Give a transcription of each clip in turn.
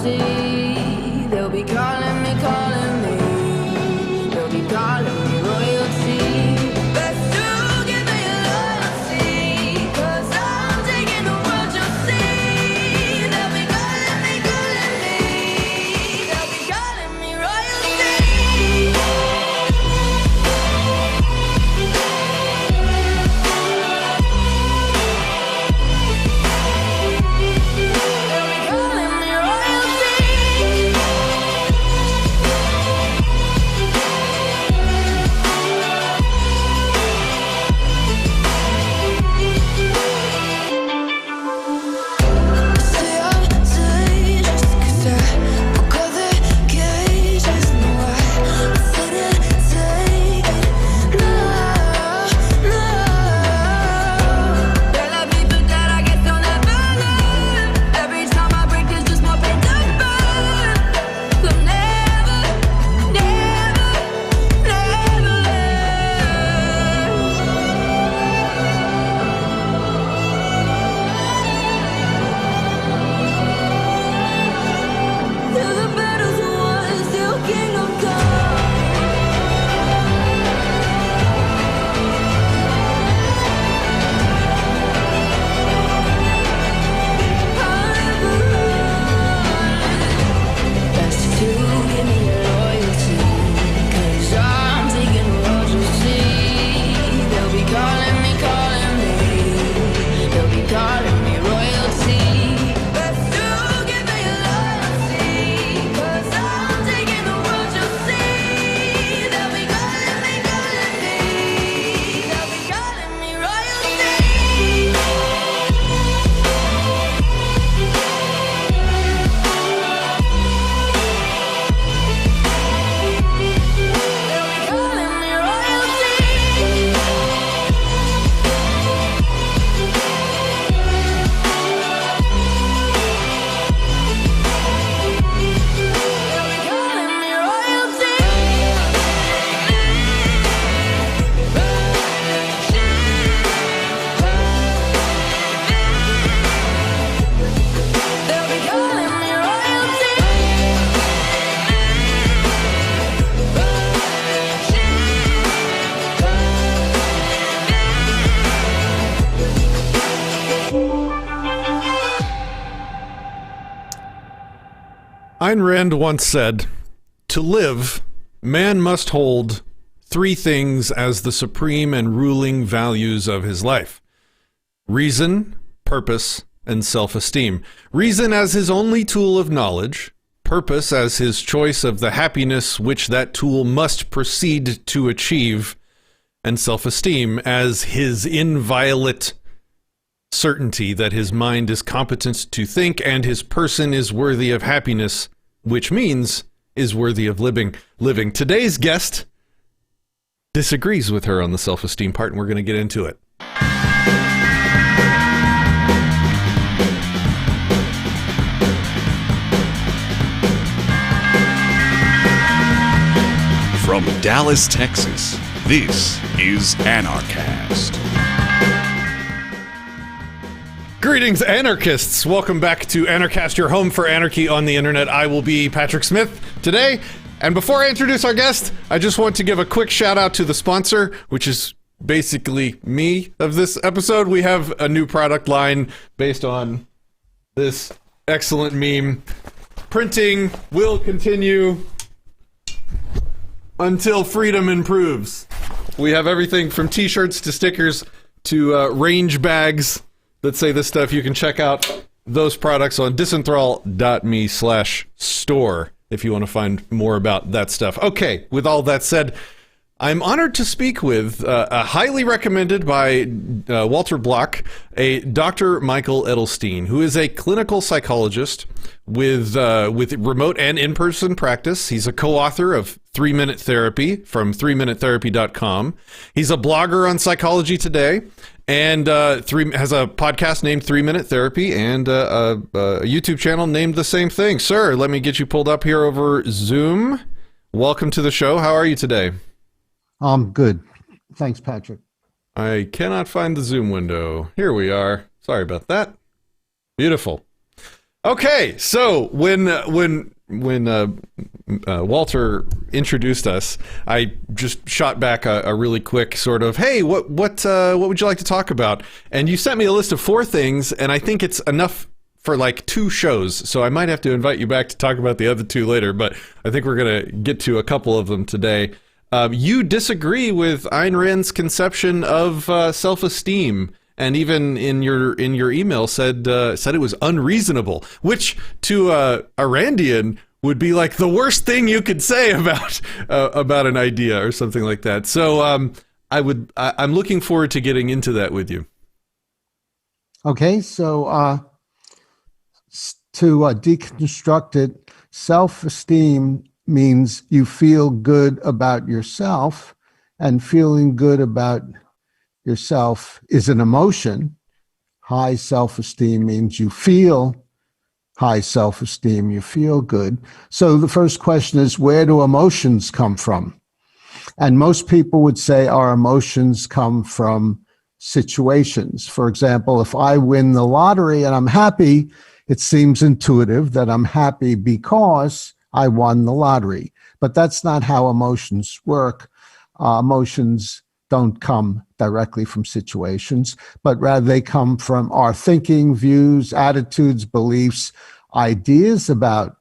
royalty. They'll be calling me, calling me. They'll be calling me royalty. Best to give me your loyalty, 'cause I'm taking the world, you'll see. They'll be calling me, calling me. They'll be calling me royalty. Ayn Rand once said, "To live, man must hold three things as the supreme and ruling values of his life: reason, purpose, and self-esteem. Reason as his only tool of knowledge, purpose as his choice of the happiness which that tool must proceed to achieve, and self-esteem as his inviolate certainty that his mind is competent to think and his person is worthy of happiness, which means is worthy of living. Today's guest disagrees with her on the self-esteem part, and we're going to get into it. From Dallas, Texas, this is Anarchast. Greetings, anarchists. Welcome back to Anarchast, your home for anarchy on the internet. I will be Patrick Smith today. And before I introduce our guest, I just want to give a quick shout out to the sponsor, which is basically me of this episode. We have a new product line based on this excellent meme. Printing will continue until freedom improves. We have everything from t-shirts to stickers to range bags that say this stuff. You can check out those products on disenthrall.me/store if you want to find more about that stuff. Okay, with all that said, I'm honored to speak with a highly recommended by Walter Block, a Dr. Michael Edelstein, who is a clinical psychologist with remote and in-person practice. He's a co-author of 3-Minute Therapy from 3minutetherapy.com. He's a blogger on Psychology Today, and has a podcast named 3-Minute Therapy, and a YouTube channel named the same thing. Sir, let me get you pulled up here over Zoom. Welcome to the show. How are you today? Good. Thanks, Patrick. I cannot find the Zoom window. Here we are. Sorry about that. Beautiful. Okay, so when Walter introduced us, I just shot back a really quick sort of, hey, what would you like to talk about? And you sent me a list of 4 things, and I think it's enough for like 2 shows. So I might have to invite you back to talk about the other 2 later, but I think we're going to get to a couple of them today. You disagree with Ayn Rand's conception of self-esteem. And even in your email said it was unreasonable, which to a Randian would be like the worst thing you could say about an idea or something like that. So I'm looking forward to getting into that with you. Okay, so to deconstruct it, self-esteem means you feel good about yourself, and feeling good about yourself is an emotion. High self-esteem means you feel high self-esteem, you feel good. So the first question is, where do emotions come from? And most people would say our emotions come from situations. For example, if I win the lottery and I'm happy, it seems intuitive that I'm happy because I won the lottery. But that's not how emotions work. Emotions don't come directly from situations, but rather they come from our thinking, views, attitudes, beliefs, ideas about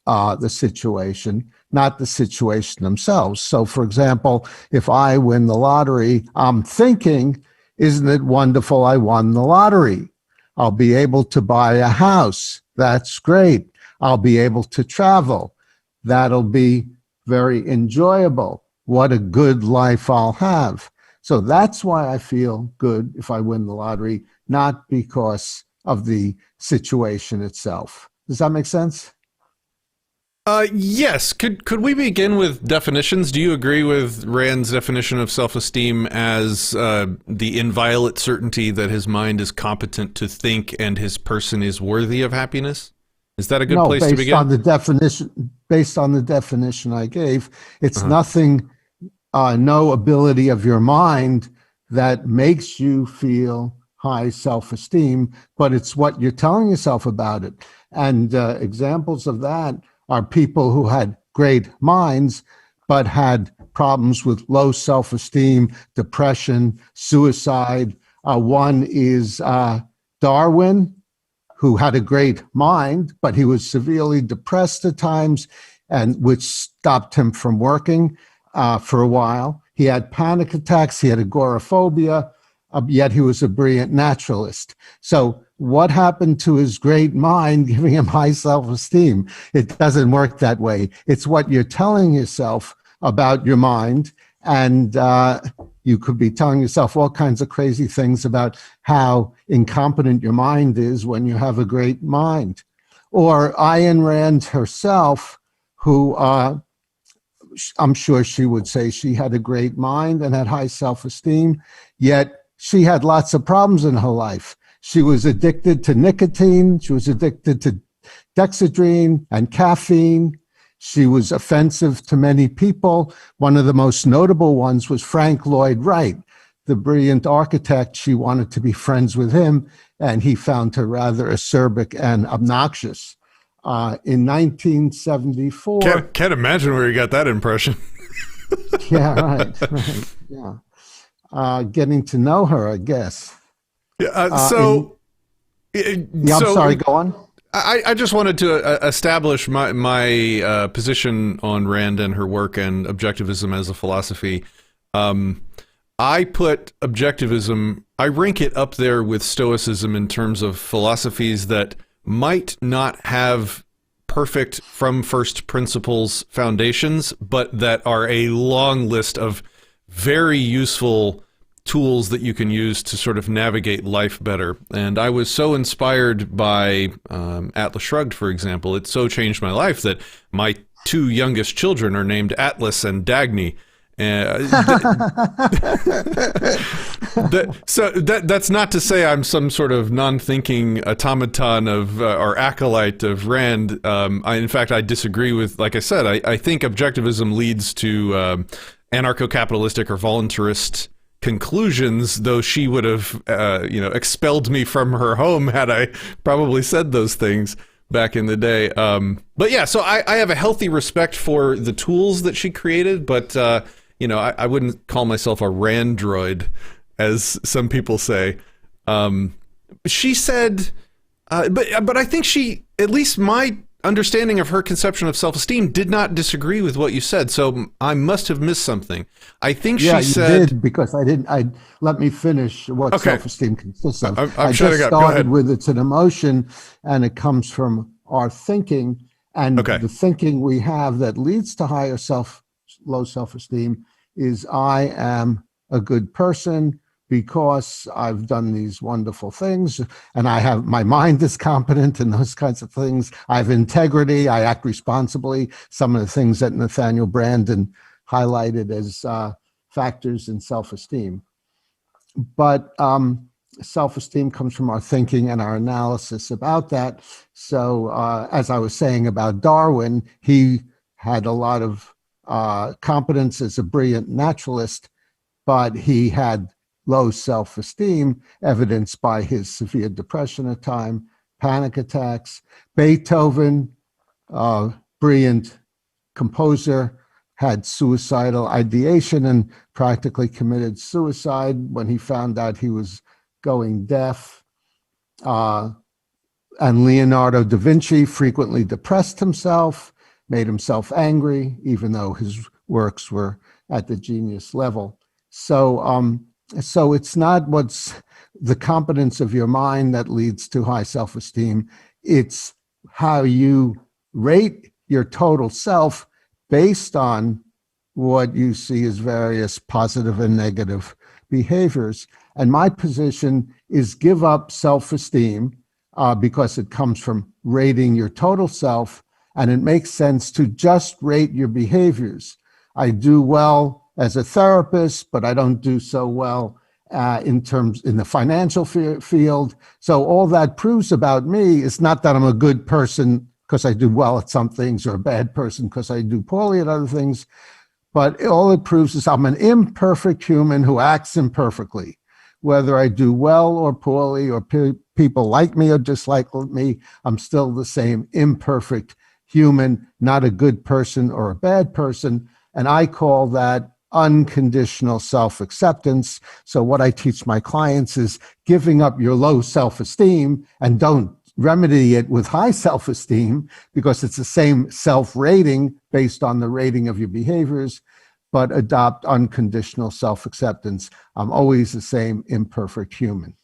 the situation, not the situation themselves. So, for example, if I win the lottery, I'm thinking, isn't it wonderful I won the lottery? I'll be able to buy a house. That's great. I'll be able to travel. That'll be very enjoyable. What a good life I'll have. So that's why I feel good if I win the lottery, not because of the situation itself. Does that make sense? Yes. Could we begin with definitions? Do you agree with Rand's definition of self-esteem as the inviolate certainty that his mind is competent to think and his person is worthy of happiness? Is that a good place to begin? Based on the definition I gave, it's nothing, no ability of your mind that makes you feel high self-esteem, but it's what you're telling yourself about it. And examples of that are people who had great minds, but had problems with low self-esteem, depression, suicide. One is Darwin, who had a great mind, but he was severely depressed at times, and which stopped him from working for a while. He had panic attacks, he had agoraphobia, yet he was a brilliant naturalist. So what happened to his great mind giving him high self-esteem? It doesn't work that way. It's what you're telling yourself about your mind, and you could be telling yourself all kinds of crazy things about how incompetent your mind is when you have a great mind. Or Ayn Rand herself, who I'm sure she would say she had a great mind and had high self-esteem, yet she had lots of problems in her life. She was addicted to nicotine. She was addicted to dexedrine and caffeine. She was offensive to many people. One of the most notable ones was Frank Lloyd Wright, the brilliant architect. She wanted to be friends with him, and he found her rather acerbic and obnoxious. In 1974... Can't imagine where you got that impression. Yeah, right, yeah. Getting to know her, I guess. Yeah, I'm sorry, go on. I just wanted to establish my position on Rand and her work and objectivism as a philosophy. I put objectivism, I rank it up there with Stoicism in terms of philosophies that might not have perfect from first principles foundations, but that are a long list of very useful tools that you can use to sort of navigate life better. And I was so inspired by Atlas Shrugged, for example. It so changed my life that my 2 youngest children are named Atlas and Dagny. So that's not to say I'm some sort of non-thinking automaton of or acolyte of Rand. In fact, I disagree with, like I said, I think objectivism leads to anarcho-capitalistic or voluntarist conclusions, though she would have, expelled me from her home had I probably said those things back in the day. But yeah, so I have a healthy respect for the tools that she created, but, I wouldn't call myself a Randroid, as some people say. She said, but I think she, at least my understanding of her conception of self-esteem, did not disagree with what you said. So I must have missed something. I think she said, you did, because let me finish what self-esteem consists of. I'm sure just started with it's an emotion, and it comes from our thinking, and the thinking we have that leads to low self-esteem is, I am a good person because I've done these wonderful things, and my mind is competent, and those kinds of things. I have integrity. I act responsibly. Some of the things that Nathaniel Branden highlighted as factors in self-esteem. But self-esteem comes from our thinking and our analysis about that. So as I was saying about Darwin, he had a lot of competence as a brilliant naturalist, but he had low self-esteem, evidenced by his severe depression at time, panic attacks. Beethoven, brilliant composer, had suicidal ideation and practically committed suicide when he found out he was going deaf. And Leonardo da Vinci frequently depressed himself, made himself angry, even though his works were at the genius level. So it's not what's the competence of your mind that leads to high self-esteem. It's how you rate your total self based on what you see as various positive and negative behaviors. And my position is give up self-esteem because it comes from rating your total self, and it makes sense to just rate your behaviors. I do well as a therapist, but I don't do so well in the financial field. So all that proves about me is not that I'm a good person because I do well at some things, or a bad person because I do poorly at other things, but all it proves is I'm an imperfect human who acts imperfectly. Whether I do well or poorly, or people like me or dislike me, I'm still the same imperfect human, not a good person or a bad person. And I call that unconditional self-acceptance. So what I teach my clients is giving up your low self-esteem, and don't remedy it with high self-esteem, because it's the same self-rating based on the rating of your behaviors, but adopt unconditional self-acceptance. I'm always the same imperfect human.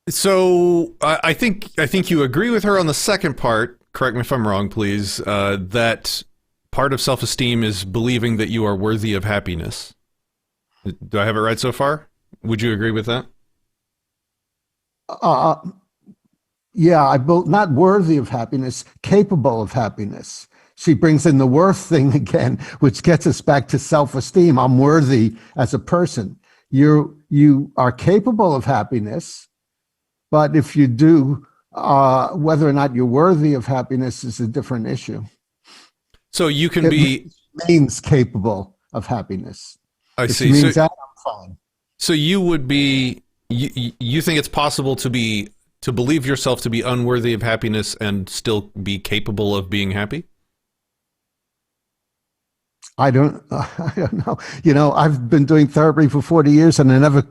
So I think you agree with her on the second part. Correct me if I'm wrong, please. That part of self-esteem is believing that you are worthy of happiness. Do I have it right so far? Would you agree with that? Yeah, not worthy of happiness, capable of happiness. She brings in the worth thing again, which gets us back to self-esteem. I'm worthy as a person. You are capable of happiness, but if you do, whether or not you're worthy of happiness is a different issue. So you can be means capable of happiness. I If see. It means that, I'm fine. So you would be. You think it's possible to believe yourself to be unworthy of happiness and still be capable of being happy? I don't know. I've been doing therapy for 40 years, and I never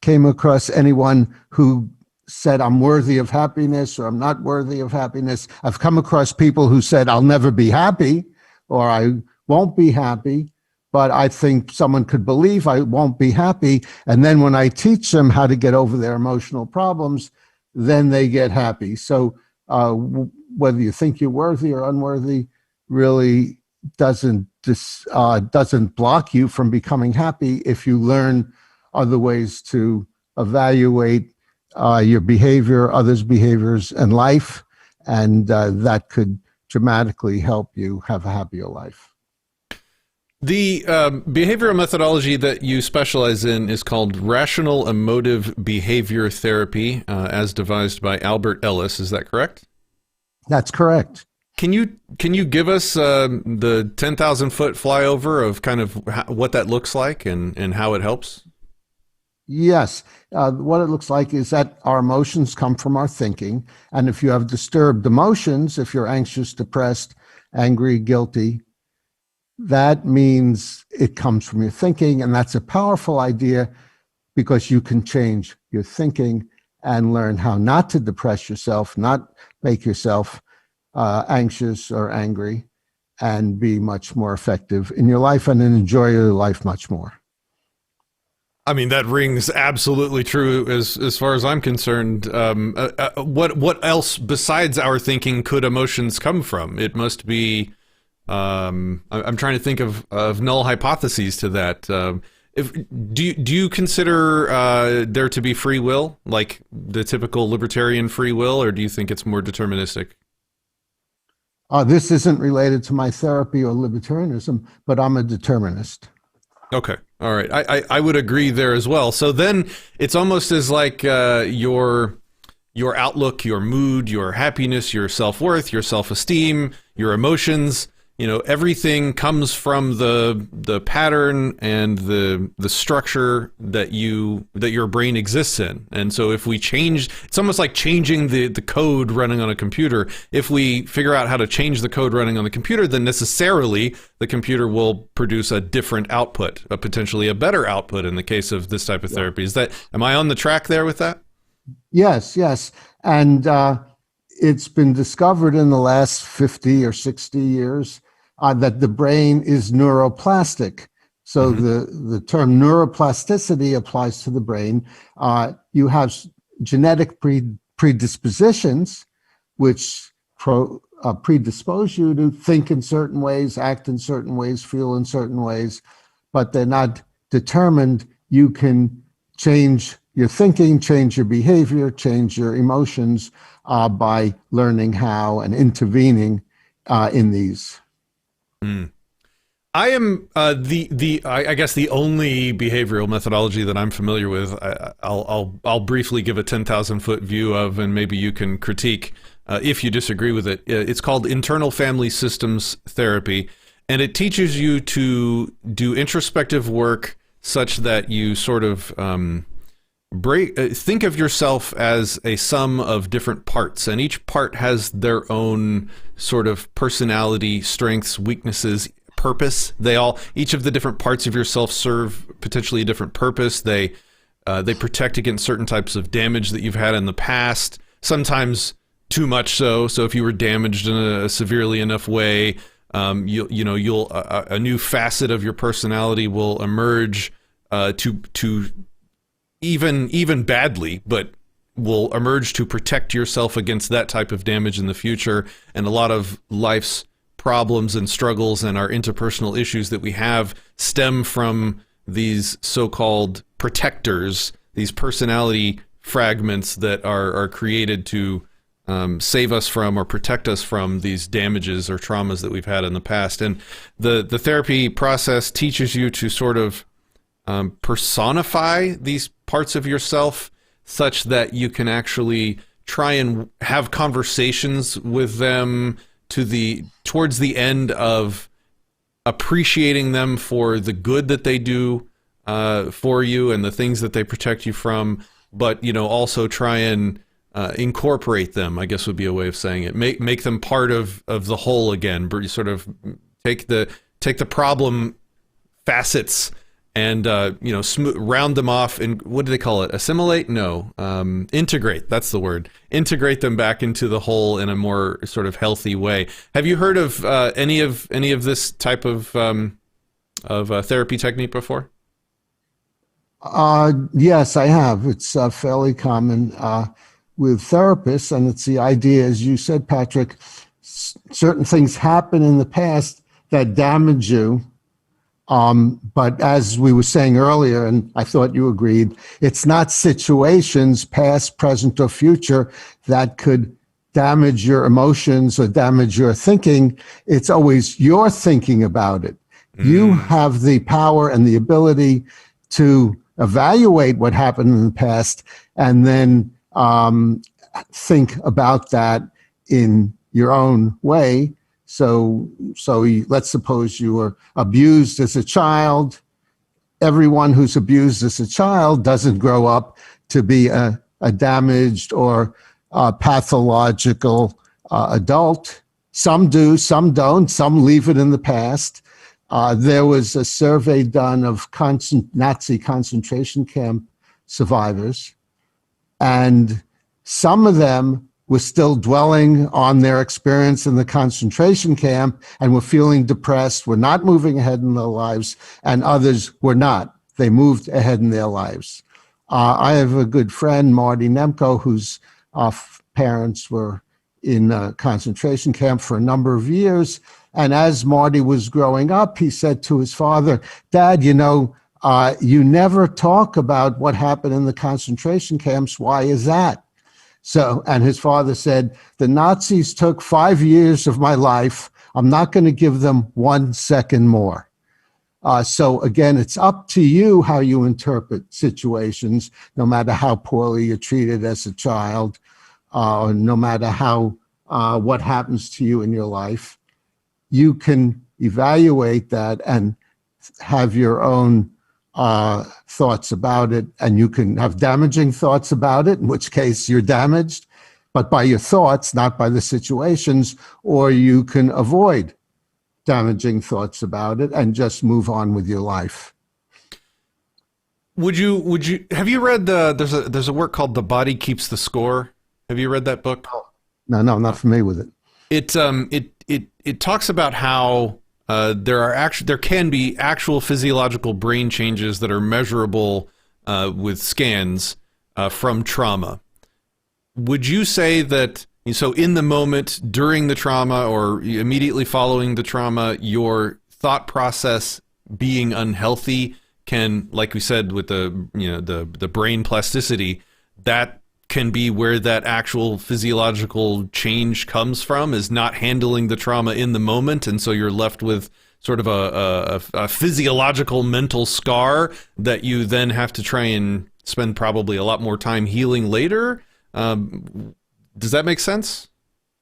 came across anyone who said I'm worthy of happiness or I'm not worthy of happiness. I've come across people who said I'll never be happy or I won't be happy, but I think someone could believe I won't be happy. And then when I teach them how to get over their emotional problems, then they get happy. So whether you think you're worthy or unworthy really doesn't block you from becoming happy if you learn other ways to evaluate your behavior, others' behaviors, and life, and that could dramatically help you have a happier life. The behavioral methodology that you specialize in is called Rational Emotive Behavior Therapy, as devised by Albert Ellis. Is that correct? That's correct. can you give us the 10,000-foot flyover of kind of what that looks like and how it helps? Yes. What it looks like is that our emotions come from our thinking. And if you have disturbed emotions, if you're anxious, depressed, angry, guilty, that means it comes from your thinking. And that's a powerful idea because you can change your thinking and learn how not to depress yourself, not make yourself anxious or angry, and be much more effective in your life and enjoy your life much more. I mean, that rings absolutely true as far as I'm concerned. What else besides our thinking could emotions come from? It must be. I'm trying to think of null hypotheses to that. Do you consider there to be free will, like the typical libertarian free will, or do you think it's more deterministic? This isn't related to my therapy or libertarianism, but I'm a determinist. Okay. All right. I would agree there as well. So then it's almost as like your outlook, your mood, your happiness, your self-worth, your self-esteem, your emotions, everything comes from the pattern and the structure that your brain exists in. And so if we change, it's almost like changing the code running on a computer. If we figure out how to change the code running on the computer, then necessarily the computer will produce a different output, potentially a better output in the case of this type of therapy. Am I on the track there with that? Yes. And it's been discovered in the last 50 or 60 years that the brain is neuroplastic. So the term neuroplasticity applies to the brain. You have genetic predispositions, which predispose you to think in certain ways, act in certain ways, feel in certain ways, but they're not determined. You can change your thinking, change your behavior, change your emotions by learning how and intervening in these. I am I guess the only behavioral methodology that I'm familiar with. I'll briefly give a 10,000-foot view of, and maybe you can critique if you disagree with it. It's called internal family systems therapy, and it teaches you to do introspective work such that you sort of think of yourself as a sum of different parts, and each part has their own sort of personality, strengths, weaknesses, purpose. Each of the different parts of yourself serve potentially a different purpose. They protect against certain types of damage that you've had in the past, sometimes too much so. So if you were damaged in a severely enough way, a new facet of your personality will emerge to even badly, but will emerge to protect yourself against that type of damage in the future. And a lot of life's problems and struggles and our interpersonal issues that we have stem from these so-called protectors, these personality fragments that are created to save us from or protect us from these damages or traumas that we've had in the past. And the therapy process teaches you to sort of personify these parts of yourself such that you can actually try and have conversations with them towards the end of appreciating them for the good that they do for you and the things that they protect you from, but also try and incorporate them, I guess would be a way of saying it. Make them part of the whole again. Sort of take the problem facets and round them off, and what do they call it? Assimilate? No, integrate. That's the word. Integrate them back into the whole in a more sort of healthy way. Have you heard of any of this type of therapy technique before? Yes, I have. It's fairly common with therapists, and it's the idea, as you said, Patrick, certain things happen in the past that damage you. But as we were saying earlier, and I thought you agreed, it's not situations, past, present, or future, that could damage your emotions or damage your thinking. It's always your thinking about it. You have the power and the ability to evaluate what happened in the past and then think about that in your own way. So let's suppose you were abused as a child. Everyone who's abused as a child doesn't grow up to be a damaged or pathological adult. Some do, some don't, some leave it in the past. There was a survey done of Nazi concentration camp survivors, and some of them were still dwelling on their experience in the concentration camp and were feeling depressed, were not moving ahead in their lives, and others were not. They moved ahead in their lives. I have a good friend, Marty Nemko, whose parents were in a concentration camp for a number of years. And as Marty was growing up, he said to his father, "Dad, you never talk about what happened in the concentration camps. Why is that?" And his father said, "The Nazis took 5 years of my life. I'm not going to give them 1 second more." So again, it's up to you how you interpret situations, no matter how poorly you're treated as a child, or no matter what happens to you in your life. You can evaluate that and have your own thoughts about it, and you can have damaging thoughts about it, in which case you're damaged, but by your thoughts, not by the situations, or you can avoid damaging thoughts about it and just move on with your life. Would you have you read there's a work called The Body Keeps the Score? Have you read that book? No, I'm not familiar with it. It talks about how there can be actual physiological brain changes that are measurable with scans from trauma. Would you say that, so in the moment, during the trauma, or immediately following the trauma, your thought process being unhealthy can, like we said, with the brain plasticity, that can be where that actual physiological change comes from, is not handling the trauma in the moment, and so you're left with sort of a physiological mental scar that you then have to try and spend probably a lot more time healing later. Does that make sense?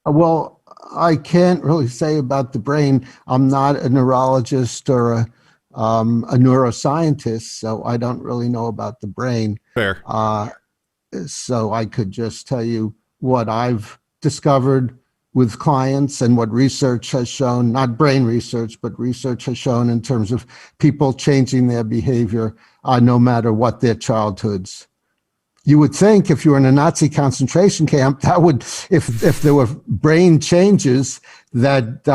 Well, I can't really say about the brain. I'm not a neurologist or a neuroscientist, so I don't really know about the brain. Fair. So I could just tell you what I've discovered with clients and what research has shown, not brain research, but research has shown in terms of people changing their behavior no matter what their childhoods. You would think if you were in a Nazi concentration camp, that would, if there were brain changes that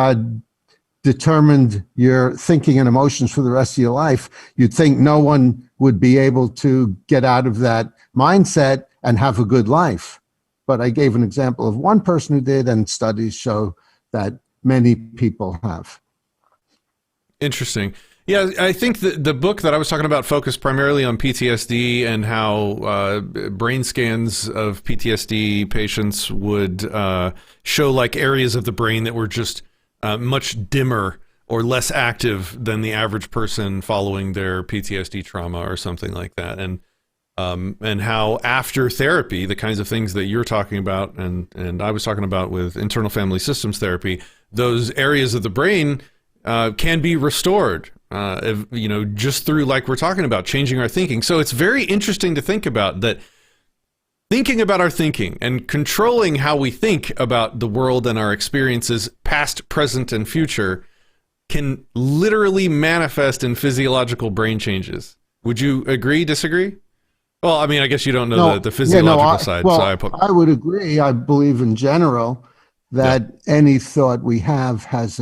determined your thinking and emotions for the rest of your life, you'd think no one would be able to get out of that mindset and have a good life. But I gave an example of one person who did, and studies show that many people have. Interesting. Yeah, I think the book that I was talking about focused primarily on PTSD and how brain scans of PTSD patients would show like areas of the brain that were just much dimmer or less active than the average person following their PTSD trauma or something like that. And how after therapy, the kinds of things that you're talking about and I was talking about with internal family systems therapy, those areas of the brain can be restored, just through, like we're talking about, changing our thinking. So it's very interesting to think about that. Thinking about our thinking and controlling how we think about the world and our experiences, past, present, and future, can literally manifest in physiological brain changes. Would you agree, disagree? Well, I mean, I guess you don't know the physiological side. Well, so I would agree. I believe in general that any thought we have has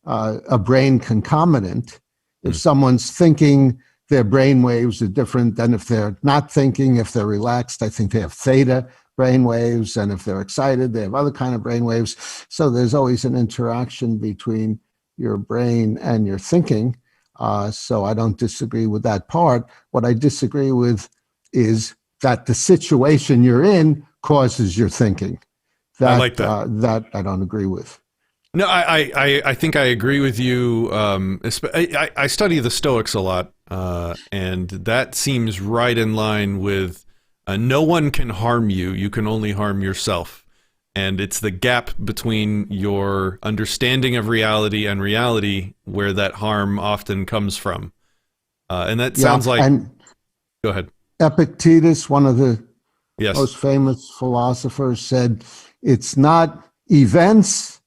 a brain concomitant. If someone's thinking, their brain waves are different than if they're not thinking. If they're relaxed, I think they have theta brain waves, and if they're excited, they have other kind of brain waves. So there's always an interaction between your brain and your thinking. So I don't disagree with that part. What I disagree with is that the situation you're in causes your thinking. I like that. That I don't agree with. No, I think I agree with you. I study the Stoics a lot, and that seems right in line with no one can harm you. You can only harm yourself. And it's the gap between your understanding of reality and reality where that harm often comes from. And that sounds like... And go ahead. Epictetus, one of the Yes. most famous philosophers, said it's not events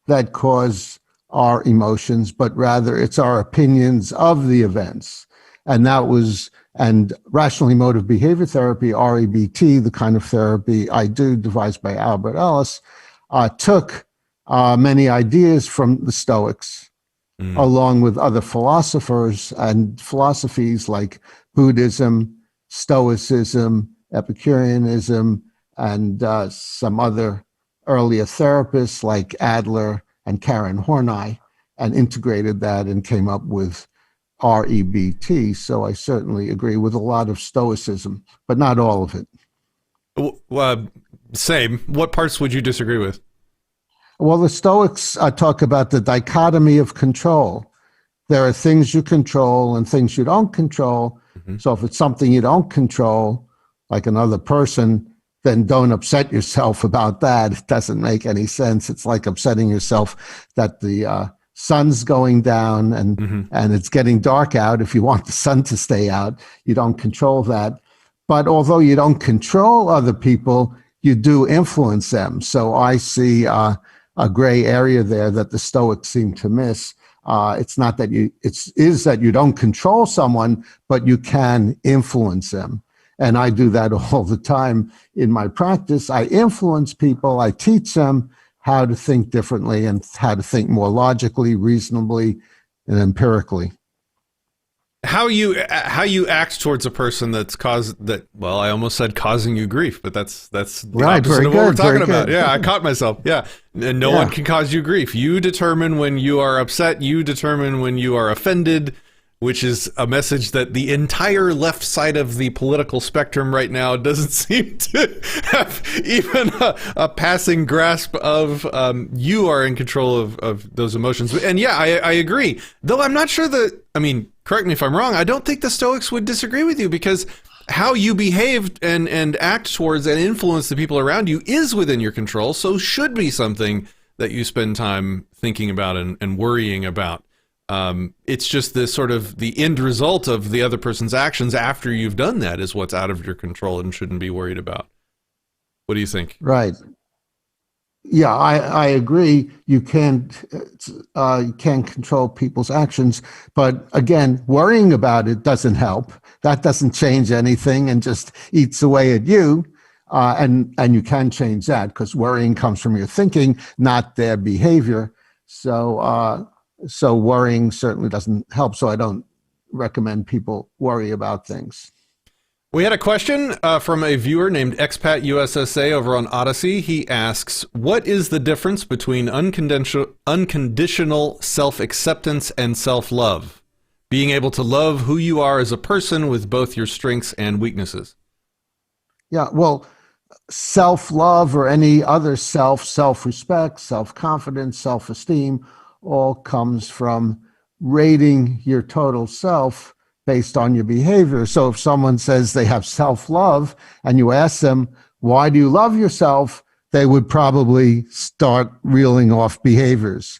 that cause our emotions, but rather it's our opinions of the events. And rational emotive behavior therapy, REBT, the kind of therapy I do, devised by Albert Ellis, took many ideas from the Stoics, along with other philosophers and philosophies like Buddhism, Stoicism, Epicureanism, and some other earlier therapists like Adler and Karen Horney, and integrated that and came up with REBT. So I certainly agree with a lot of Stoicism, but not all of it. Same. What parts would you disagree with? Well, the Stoics talk about the dichotomy of control. There are things you control and things you don't control. So if it's something you don't control, like another person, then don't upset yourself about that. It doesn't make any sense. It's like upsetting yourself that the sun's going down and it's getting dark out. If you want the sun to stay out, you don't control that. But although you don't control other people, you do influence them. So I see a gray area there that the Stoics seem to miss. It's not that is that you don't control someone, but you can influence them. And I do that all the time in my practice. I influence people. I teach them how to think differently and how to think more logically, reasonably, and empirically. How you act towards a person that's I almost said causing you grief, but that's the right, opposite of what we're talking about. Good. Yeah, I caught myself. Yeah. And no one can cause you grief. You determine when you are upset, you determine when you are offended, which is a message that the entire left side of the political spectrum right now doesn't seem to have even a passing grasp of. You are in control of those emotions. And yeah, I agree. Though I'm not sure correct me if I'm wrong, I don't think the Stoics would disagree with you, because how you behave and act towards and influence the people around you is within your control, so should be something that you spend time thinking about and worrying about. It's just the sort of the end result of the other person's actions after you've done that is what's out of your control and shouldn't be worried about. What do you think? Right. Yeah, I agree. You can't control people's actions, but again, worrying about it doesn't help. That doesn't change anything and just eats away at you. And you can change that because worrying comes from your thinking, not their behavior. So worrying certainly doesn't help. So I don't recommend people worry about things. We had a question from a viewer named Expat USSA over on Odysee. He asks, what is the difference between unconditional self-acceptance and self-love? Being able to love who you are as a person with both your strengths and weaknesses. Yeah, well, self-love or any other self-respect, self-confidence, self-esteem, all comes from rating your total self based on your behavior. So if someone says they have self-love and you ask them, why do you love yourself? They would probably start reeling off behaviors.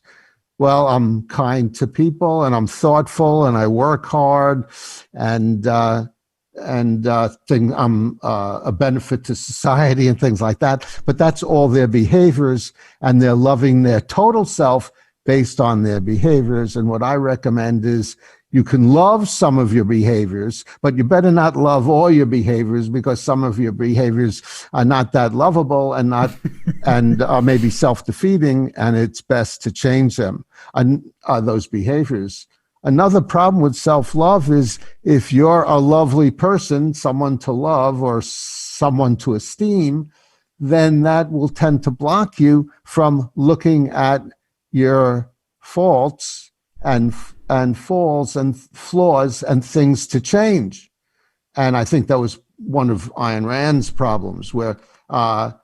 Well, I'm kind to people and I'm thoughtful and I work hard and think I'm a benefit to society and things like that. But that's all their behaviors, and they're loving their total self based on their behaviors. And what I recommend is you can love some of your behaviors, but you better not love all your behaviors, because some of your behaviors are not that lovable and are maybe self-defeating, and it's best to change them, those behaviors. Another problem with self-love is if you're a lovely person, someone to love or someone to esteem, then that will tend to block you from looking at your faults and faults and flaws and things to change. And I think that was one of Ayn Rand's problems, where not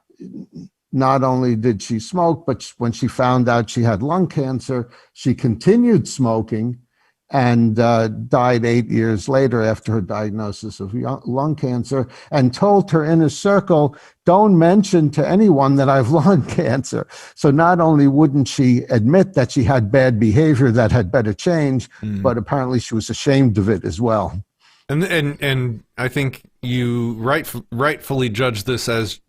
only did she smoke, but when she found out she had lung cancer, she continued smoking. and died 8 years later after her diagnosis of lung cancer, and told her inner circle, don't mention to anyone that I've lung cancer. So not only wouldn't she admit that she had bad behavior that had better change, but apparently she was ashamed of it as well. And I think you rightfully judge this as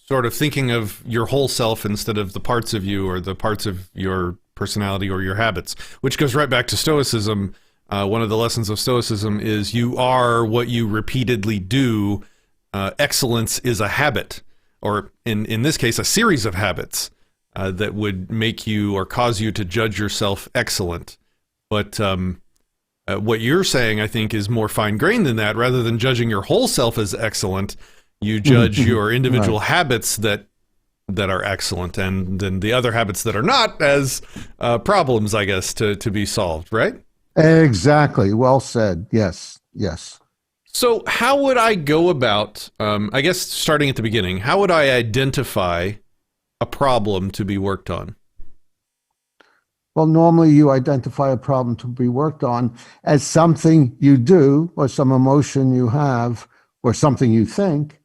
sort of thinking of your whole self instead of the parts of you or the parts of your personality or your habits, which goes right back to Stoicism. One of the lessons of Stoicism is you are what you repeatedly do. Excellence is a habit, or in this case, a series of habits that would make you or cause you to judge yourself excellent. But what you're saying, I think, is more fine-grained than that. Rather than judging your whole self as excellent, you judge your individual habits that are excellent, and then the other habits that are not as problems, I guess, to be solved, right? Exactly. Well said. Yes. Yes. So how would I go about, I guess starting at the beginning, how would I identify a problem to be worked on? Well, normally you identify a problem to be worked on as something you do or some emotion you have or something you think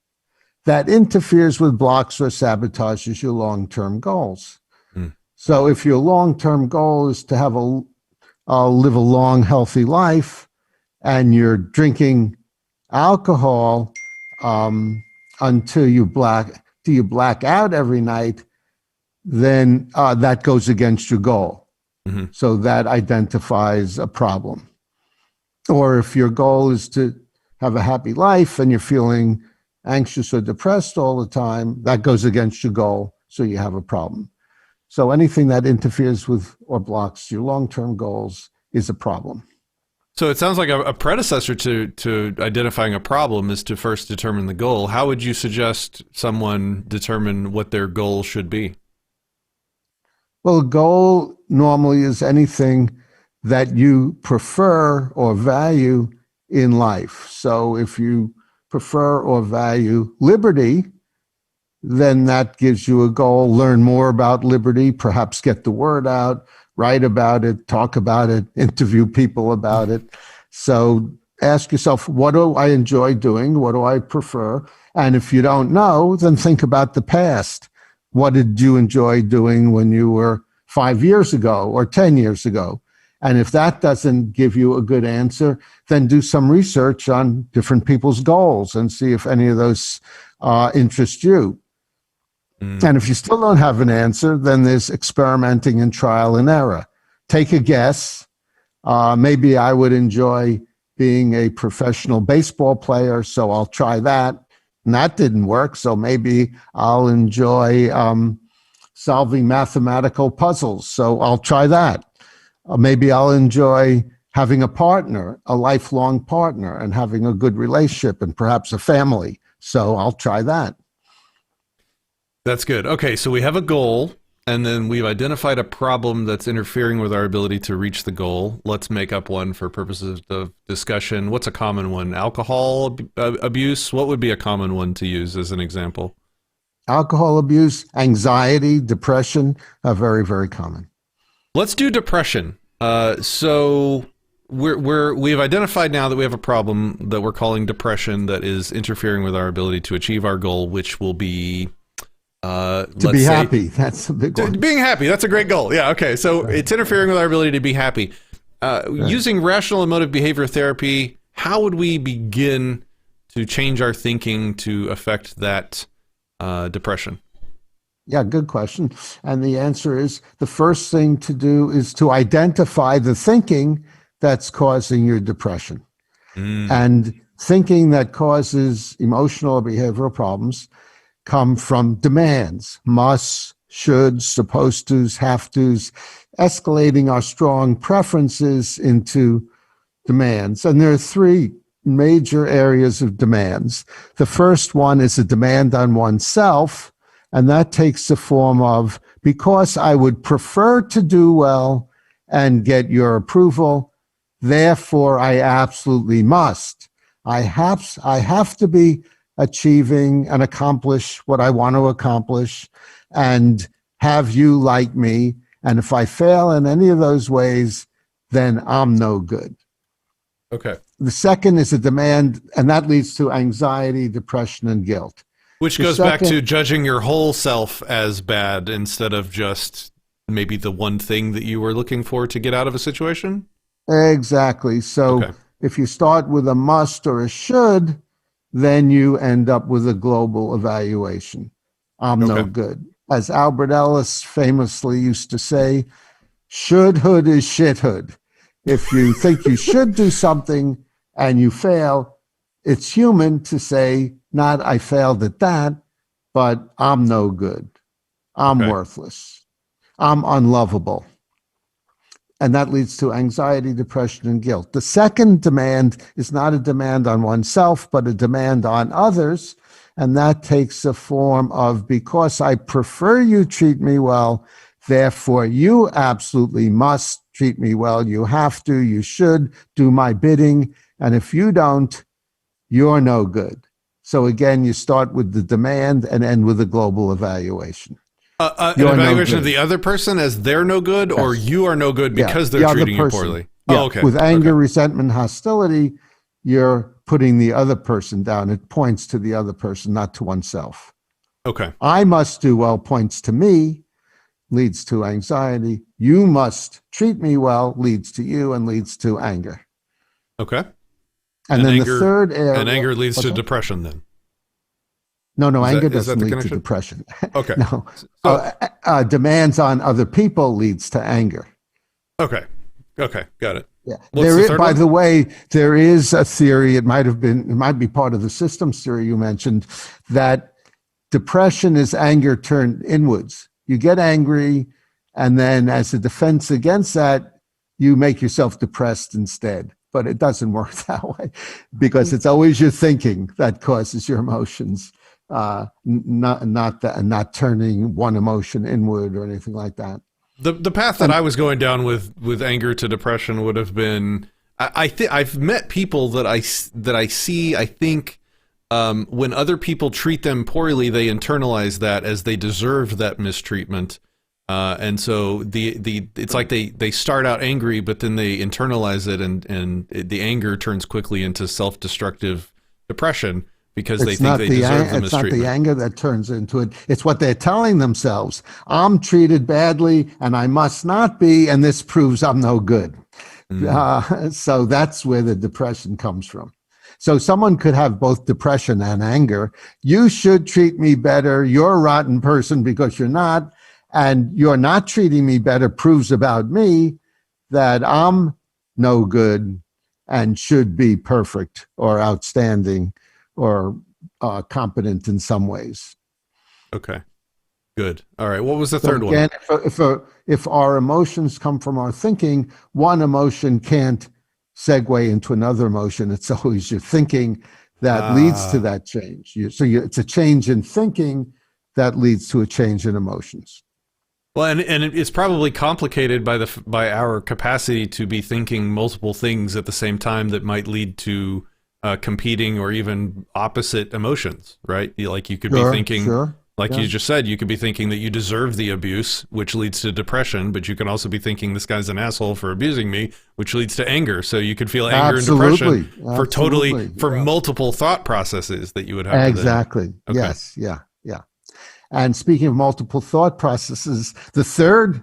that interferes with, blocks, or sabotages your long-term goals. So if your long-term goal is to have live a long, healthy life, and you're drinking alcohol until you black out every night, then that goes against your goal. So that identifies a problem. Or if your goal is to have a happy life and you're feeling anxious or depressed all the time, that goes against your goal, so you have a problem. So anything that interferes with or blocks your long-term goals is a problem. So it sounds like a predecessor to identifying a problem is to first determine the goal. How would you suggest someone determine what their goal should be? Well, a goal normally is anything that you prefer or value in life. So if you prefer or value liberty, then that gives you a goal. Learn more about liberty, perhaps get the word out, write about it, talk about it, interview people about it. So ask yourself, what do I enjoy doing? What do I prefer? And if you don't know, then think about the past. What did you enjoy doing when you were 5 years ago or 10 years ago? And if that doesn't give you a good answer, then do some research on different people's goals and see if any of those interest you. And if you still don't have an answer, then there's experimenting and trial and error. Take a guess. Maybe I would enjoy being a professional baseball player, so I'll try that. And that didn't work, so maybe I'll enjoy solving mathematical puzzles, so I'll try that. Maybe I'll enjoy having a partner, a lifelong partner, and having a good relationship and perhaps a family, so I'll try that. That's good. Okay, so we have a goal, and then we've identified a problem that's interfering with our ability to reach the goal. Let's make up one for purposes of discussion. What's a common one? Alcohol abuse? What would be a common one to use as an example? Alcohol abuse, anxiety, depression are very, very common. Let's do depression. So we've identified now that we have a problem that we're calling depression that is interfering with our ability to achieve our goal, which will be to be happy. That's a big one. Being happy. That's a great goal. Yeah. Okay. So it's interfering with our ability to be happy. Using rational emotive behavior therapy, how would we begin to change our thinking to affect that depression? Yeah, good question. And the answer is the first thing to do is to identify the thinking that's causing your depression. And thinking that causes emotional or behavioral problems come from demands, musts, shoulds, supposed tos, have tos, escalating our strong preferences into demands. And there are three major areas of demands. The first one is a demand on oneself, and that takes the form of, because I would prefer to do well and get your approval, therefore I absolutely must. I have to be achieving and accomplish what I want to accomplish and have you like me. And if I fail in any of those ways, then I'm no good. Okay. The second is a demand, and that leads to anxiety, depression, and guilt. Which The goes back to second- judging your whole self as bad instead of just maybe the one thing that you were looking for to get out of a situation? Exactly. So Okay. if you start with a must or a should, then you end up with a global evaluation. I'm no Okay. good. As Albert Ellis famously used to say, shouldhood is shithood. If you think you should do something and you fail, it's human to say, not I failed at that, but I'm no good. I'm Okay. worthless. I'm unlovable. And that leads to anxiety, depression, and guilt. The second demand is not a demand on oneself, but a demand on others. And that takes the form of, because I prefer you treat me well, therefore you absolutely must treat me well. You have to, you should do my bidding. And if you don't, you're no good. So again, you start with the demand and end with a global evaluation. An You're no evaluation of good. the other person as they're no good, or Yes. you are no good Yeah, because the they're other treating you person. poorly. Yeah. Oh, okay. With anger, Okay. resentment, hostility, you're putting the other person down. It points to the other person, not to oneself. Okay. I must do well points to me, leads to anxiety. You must treat me well leads to you and leads to anger. Okay. And then the third area. And anger leads What's to that? depression then. No, anger is that doesn't the lead connection? to depression. Okay. No. So- Demands on other people leads to anger. Okay. Okay. Got it. Yeah. What's the third By one? the way, there is a theory, it might be part of the systems theory you mentioned, that depression is anger turned inwards. You get angry, and then as a defense against that, you make yourself depressed instead. But it doesn't work that way, because it's always your thinking that causes your emotions, not turning one emotion inward or anything like that. The path that I was going down with anger to depression would have been, I've met people that I see, I think, when other people treat them poorly, they internalize that as they deserve that mistreatment. And so it's like they start out angry, but then they internalize it, and the anger turns quickly into self-destructive depression because they think they deserve the It's not mistreatment. the anger that turns into it. It's what they're telling themselves. I'm treated badly and I must not be, and this proves I'm no good. So that's where the depression comes from. So someone could have both depression and anger. You should treat me better. You're a rotten person because you're not. And you're not treating me better proves about me that I'm no good and should be perfect or outstanding or competent in some ways. Okay, good. All right. What was the third one? Again, if our emotions come from our thinking, one emotion can't segue into another emotion. It's always your thinking that leads to that change. It's a change in thinking that leads to a change in emotions. Well, and it's probably complicated by our capacity to be thinking multiple things at the same time that might lead to competing or even opposite emotions, right? Like you could be thinking, you just said, you could be thinking that you deserve the abuse, which leads to depression, but you can also be thinking this guy's an asshole for abusing me, which leads to anger. So you could feel anger and depression for multiple thought processes that you would have. Exactly. Okay. Yes. Yeah. And speaking of multiple thought processes, the third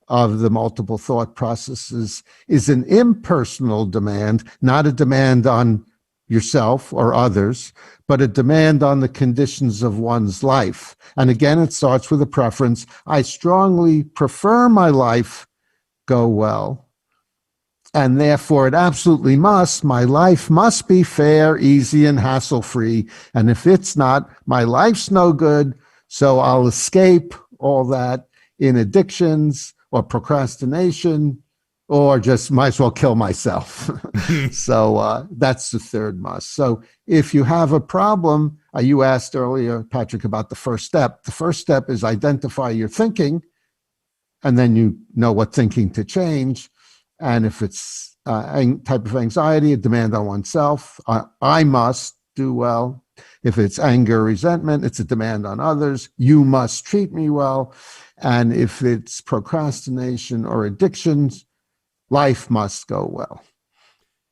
of the multiple thought processes is an impersonal demand, not a demand on yourself or others, but a demand on the conditions of one's life. And again, it starts with a preference. I strongly prefer my life go well, and therefore it absolutely must. My life must be fair, easy, and hassle-free. And if it's not, my life's no good. So I'll escape all that in addictions or procrastination, or just might as well kill myself. So that's the third must. So if you have a problem, you asked earlier, Patrick, about the first step. The first step is identify your thinking, and then you know what thinking to change. And if it's a type of anxiety, a demand on oneself, I must do well. If it's anger, resentment, it's a demand on others. You must treat me well. And if it's procrastination or addictions, life must go well.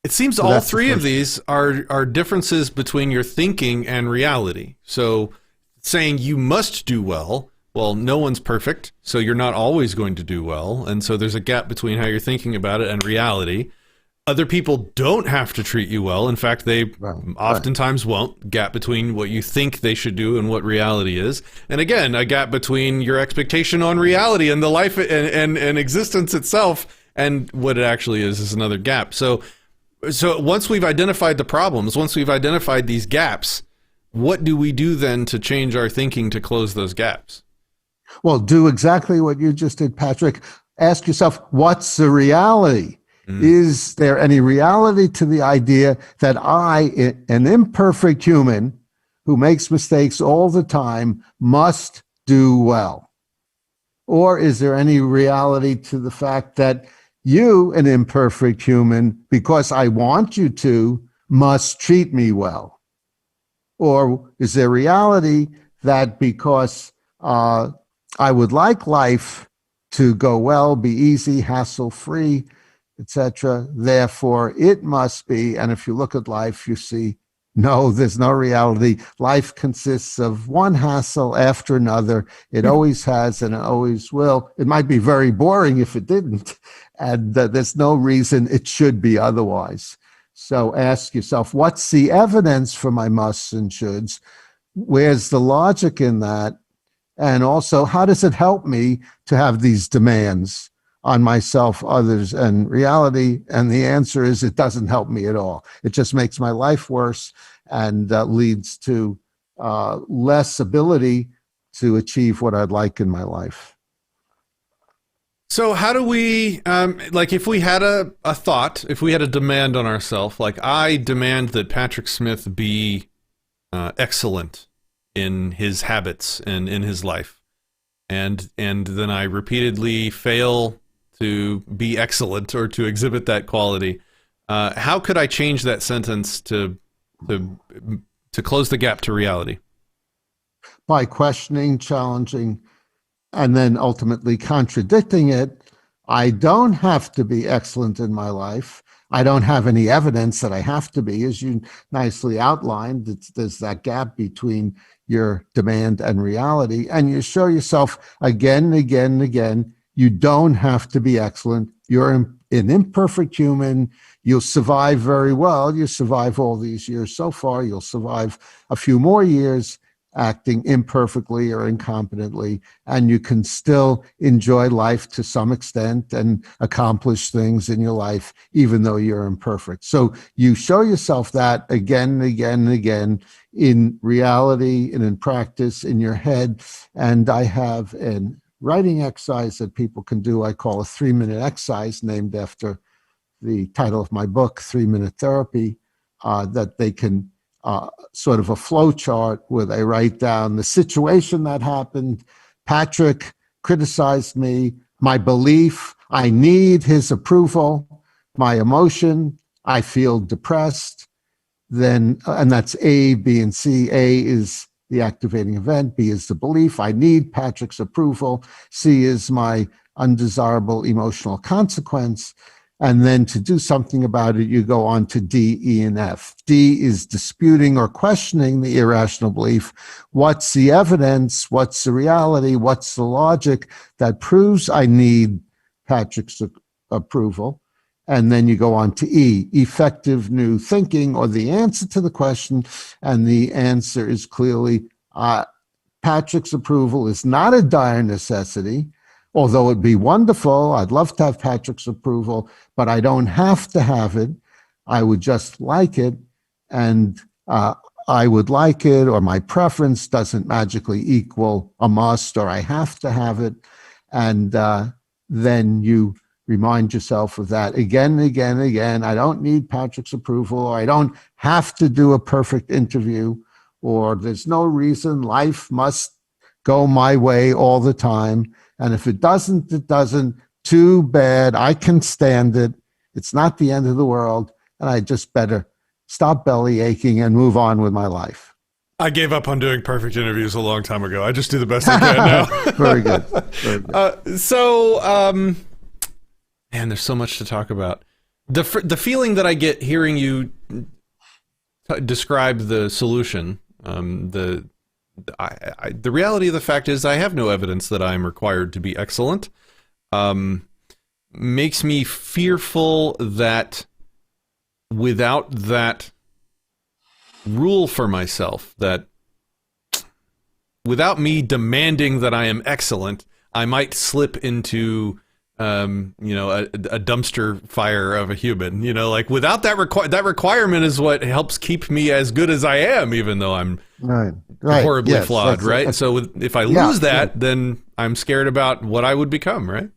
It seems So all that's the three of first- these are differences between your thinking and reality. So saying you must do well, no one's perfect, so you're not always going to do well. And so there's a gap between how you're thinking about it and reality. Other people don't have to treat you well. In fact, they oftentimes won't. Gap between what you think they should do and what reality is. And again, a gap between your expectation on reality and the life and existence itself and what it actually is another gap. So once we've identified the problems, once we've identified these gaps, what do we do then to change our thinking to close those gaps? Well, do exactly what you just did, Patrick. Ask yourself, what's the reality? Is there any reality to the idea that I, an imperfect human who makes mistakes all the time, must do well? Or is there any reality to the fact that you, an imperfect human, because I want you to, must treat me well? Or is there reality that because I would like life to go well, be easy, hassle-free, etc., therefore it must be, and if you look at life, you see, no, there's no reality. Life consists of one hassle after another. It always has and it always will. It might be very boring if it didn't, and there's no reason it should be otherwise. So ask yourself, what's the evidence for my musts and shoulds? Where's the logic in that? And also, how does it help me to have these demands on myself, others, and reality? And the answer is it doesn't help me at all. It just makes my life worse and leads to less ability to achieve what I'd like in my life. So how do we, if we had a thought, if we had a demand on ourselves, like I demand that Patrick Smith be excellent in his habits and in his life, and then I repeatedly fail to be excellent or to exhibit that quality, how could I change that sentence to close the gap to reality? By questioning, challenging, and then ultimately contradicting it. I don't have to be excellent in my life. I don't have any evidence that I have to be, as you nicely outlined. There's that gap between your demand and reality. And you show yourself again and again and again, you don't have to be excellent. You're an imperfect human. You'll survive very well. You survive all these years so far. You'll survive a few more years acting imperfectly or incompetently, and you can still enjoy life to some extent and accomplish things in your life, even though you're imperfect. So you show yourself that again and again and again in reality and in practice in your head. And I have an writing exercise that people can do. I call a 3-minute exercise, named after the title of my book, 3-Minute Therapy, that they can sort of a flow chart where they write down the situation that happened. Patrick criticized me, my belief, I need his approval, my emotion, I feel depressed. Then, and that's A, B, and C. A is the activating event. B is the belief, I need Patrick's approval. C is my undesirable emotional consequence. And then to do something about it, you go on to D, E, and F. D is disputing or questioning the irrational belief. What's the evidence? What's the reality? What's the logic that proves I need Patrick's approval? And then you go on to E, effective new thinking, or the answer to the question. And the answer is clearly Patrick's approval is not a dire necessity. Although it'd be wonderful, I'd love to have Patrick's approval, but I don't have to have it. I would just like it, and I would like it, or my preference doesn't magically equal a must, or I have to have it. And then you remind yourself of that again and again and again. I don't need Patrick's approval, or I don't have to do a perfect interview, or there's no reason life must go my way all the time. And if it doesn't, it doesn't. Too bad. I can stand it. It's not the end of the world. And I just better stop belly aching and move on with my life. I gave up on doing perfect interviews a long time ago. I just do the best I can now. Very good. Very good. Man, there's so much to talk about. The feeling that I get hearing you describe the solution, the reality of the fact is I have no evidence that I'm required to be excellent. Makes me fearful that without that rule for myself, that without me demanding that I am excellent, I might slip into a dumpster fire of a human. Like without that requirement is what helps keep me as good as I am, even though I'm horribly flawed, right? So if I lose that, then I'm scared about what I would become, right?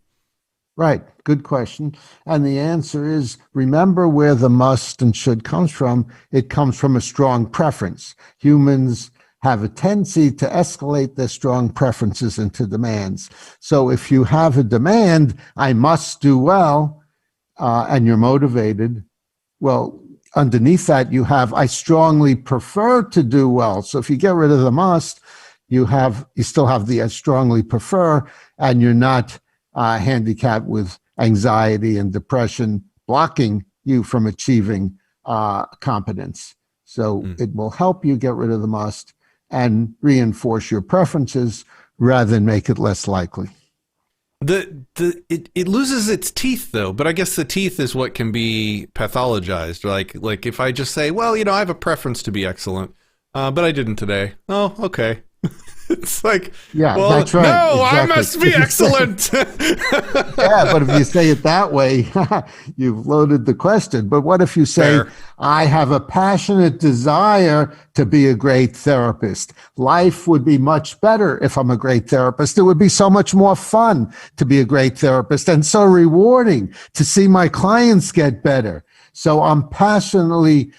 Right. Good question. And the answer is, remember where the must and should comes from. It comes from a strong preference. Humans have a tendency to escalate their strong preferences into demands. So if you have a demand, I must do well, and you're motivated, well, underneath that you have, I strongly prefer to do well. So if you get rid of the must, you still have the I strongly prefer, and you're not handicapped with anxiety and depression blocking you from achieving competence. So it will help you get rid of the must and reinforce your preferences rather than make it less likely. It loses its teeth though, but I guess the teeth is what can be pathologized. Like if I just say, well, I have a preference to be excellent, but I didn't today. Oh, okay. It's like, well, that's right. No, exactly. I must be excellent. Yeah, but if you say it that way, you've loaded the question. But what if you say, fair. I have a passionate desire to be a great therapist. Life would be much better if I'm a great therapist. It would be so much more fun to be a great therapist and so rewarding to see my clients get better. So I'm passionately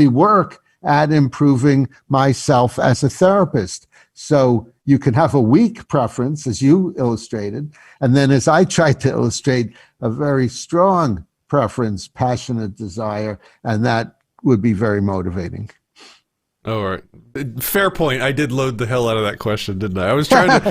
work at improving myself as a therapist. So you can have a weak preference, as you illustrated, and then as I tried to illustrate, a very strong preference, passionate desire, and that would be very motivating. All right. Fair point. I did load the hell out of that question, didn't I? I was trying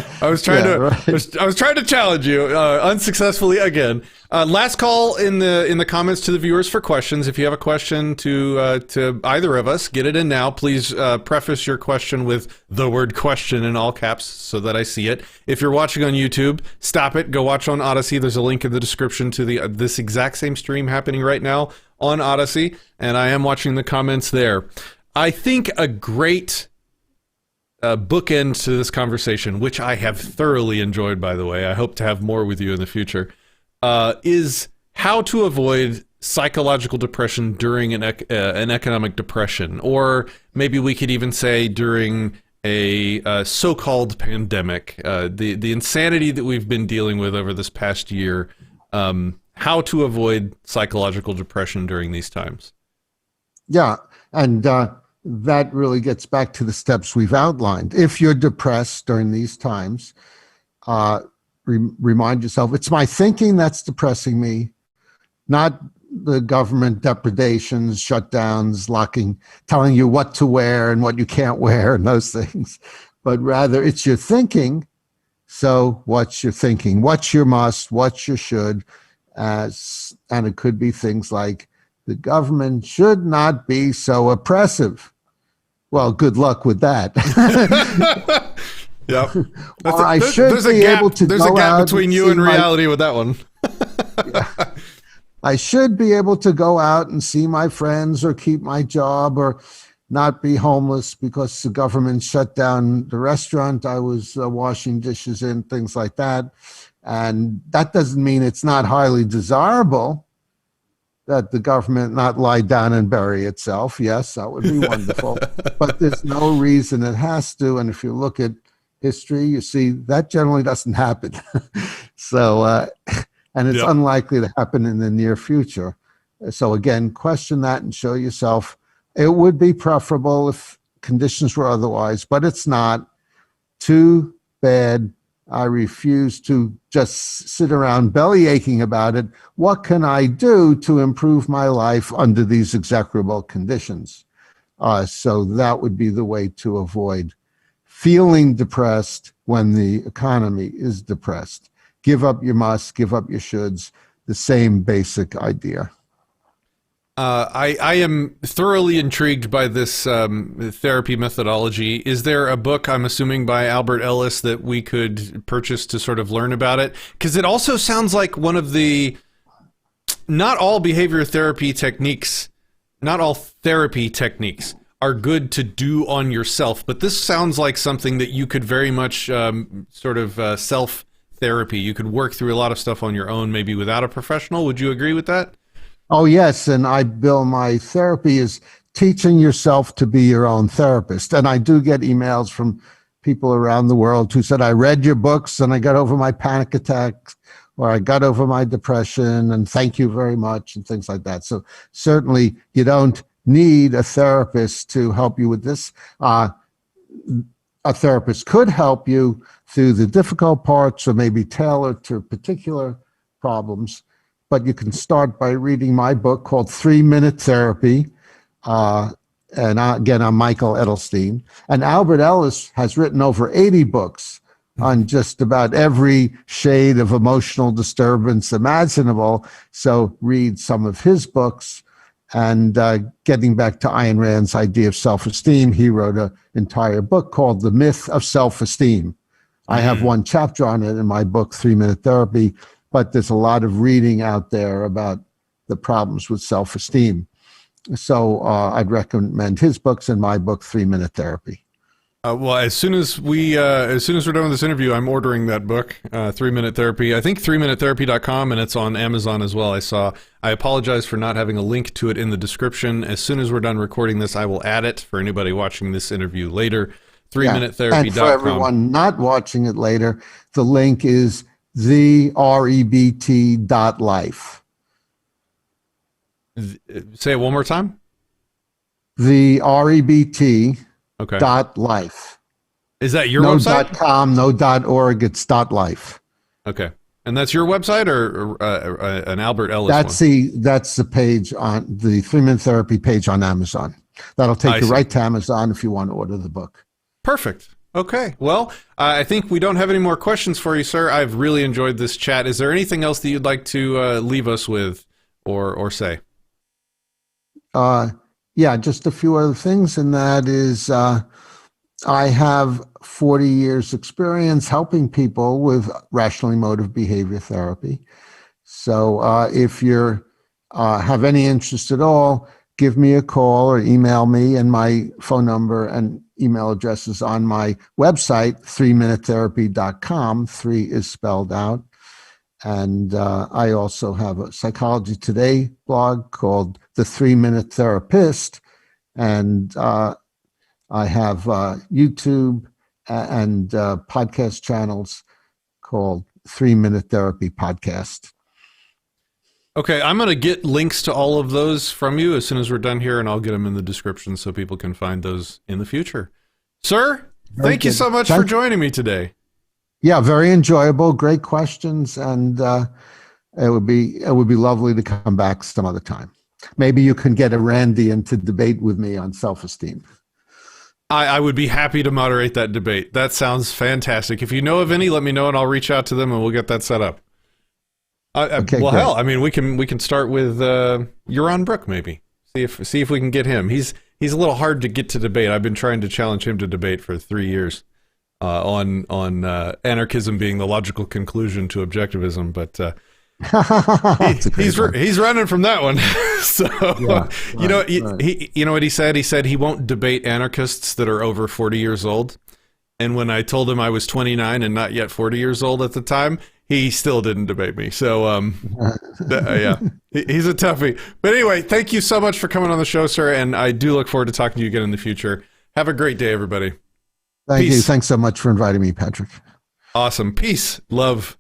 to challenge you unsuccessfully again. Last call in the comments to the viewers for questions. If you have a question to either of us, get it in now. Please preface your question with the word question in all caps so that I see it. If you're watching on YouTube, stop it. Go watch on Odysee. There's a link in the description to this exact same stream happening right now on Odysee, and I am watching the comments there. I think a great bookend to this conversation, which I have thoroughly enjoyed, by the way, I hope to have more with you in the future, is how to avoid psychological depression during an economic depression, or maybe we could even say during a so-called pandemic, the insanity that we've been dealing with over this past year, how to avoid psychological depression during these times. Yeah, and that really gets back to the steps we've outlined. If you're depressed during these times, remind yourself, it's my thinking that's depressing me, not the government depredations, shutdowns, telling you what to wear and what you can't wear and those things, but rather it's your thinking. So what's your thinking? What's your must? What's your should? And it could be things like, the government should not be so oppressive. Well, good luck with that. Yep. There's a gap between you and reality with that one. Yeah. I should be able to go out and see my friends or keep my job or not be homeless because the government shut down the restaurant I was washing dishes in, things like that. And that doesn't mean it's not highly desirable that the government not lie down and bury itself. Yes, that would be wonderful. But there's no reason it has to. And if you look at history, you see that generally doesn't happen. So, and it's unlikely to happen in the near future. So again, question that and show yourself. It would be preferable if conditions were otherwise, but it's not. Too bad. I refuse to just sit around belly aching about it. What can I do to improve my life under these execrable conditions? So that would be the way to avoid feeling depressed when the economy is depressed. give up your musts, give up your shoulds, the same basic idea. I am thoroughly intrigued by this therapy methodology. Is there a book, I'm assuming by Albert Ellis, that we could purchase to sort of learn about it? Because it also sounds like one of the, not all behavior therapy techniques, not all therapy techniques are good to do on yourself, but this sounds like something that you could very much sort of self-therapy. You could work through a lot of stuff on your own, maybe without a professional. Would you agree with that? Oh, yes. And I bill my therapy as teaching yourself to be your own therapist. And I do get emails from people around the world who said, I read your books and I got over my panic attacks, or I got over my depression, and thank you very much, and things like that. So certainly you don't need a therapist to help you with this. A therapist could help you through the difficult parts, or maybe tailored to particular problems. But you can start by reading my book called 3-Minute Therapy. Again, I'm Michael Edelstein. And Albert Ellis has written over 80 books on just about every shade of emotional disturbance imaginable. So read some of his books. And getting back to Ayn Rand's idea of self-esteem, he wrote an entire book called The Myth of Self-Esteem. I have one chapter on it in my book, 3-Minute Therapy, but there's a lot of reading out there about the problems with self-esteem. So I'd recommend his books and my book, 3-Minute Therapy. Well, as soon as we're done with this interview, I'm ordering that book, 3-Minute Therapy. I think 3minutetherapy.com, and it's on Amazon as well. I apologize for not having a link to it in the description. As soon as we're done recording this, I will add it for anybody watching this interview later. 3minutetherapy.com. And for everyone not watching it later, the link is the REBT.life. Say it one more time. The REBT. Okay. .life. Is that your no website? .com, no .org, it's .life. Okay. And that's your website, or an Albert Ellis one? That's the page on the 3-Minute Therapy page on Amazon. That'll take you right to Amazon if you want to order the book. Perfect. Okay. Well, I think we don't have any more questions for you, sir. I've really enjoyed this chat. Is there anything else that you'd like to leave us with or say? Yeah, just a few other things, and that is I have 40 years experience helping people with rational emotive behavior therapy. So if you have any interest at all, give me a call or email me, and my phone number and email address is on my website, 3minutetherapy.com. 3 is spelled out. And I also have a Psychology Today blog called The 3-Minute Therapist. And I have YouTube and podcast channels called 3-Minute Therapy Podcast. Okay, I'm going to get links to all of those from you as soon as we're done here, and I'll get them in the description so people can find those in the future. Sir, thank you so much for joining me today. Yeah, very enjoyable. Great questions, and it would be lovely to come back some other time. Maybe you can get a Randian to debate with me on self-esteem. I would be happy to moderate that debate. That sounds fantastic. If you know of any, let me know, and I'll reach out to them, and we'll get that set up. Okay, well, great. hell, I mean, we can start with Yaron Brook, maybe. See if we can get him. He's a little hard to get to debate. I've been trying to challenge him to debate for 3 years. On anarchism being the logical conclusion to objectivism, but he's running from that one. So you know what he said? He said he won't debate anarchists that are over 40 years old. And when I told him I was 29 and not yet 40 years old at the time, he still didn't debate me. So yeah, he's a toughie. But anyway, thank you so much for coming on the show, sir. And I do look forward to talking to you again in the future. Have a great day, everybody. Thank Peace. you. Thanks so much for inviting me, Patrick. Awesome. Peace, love,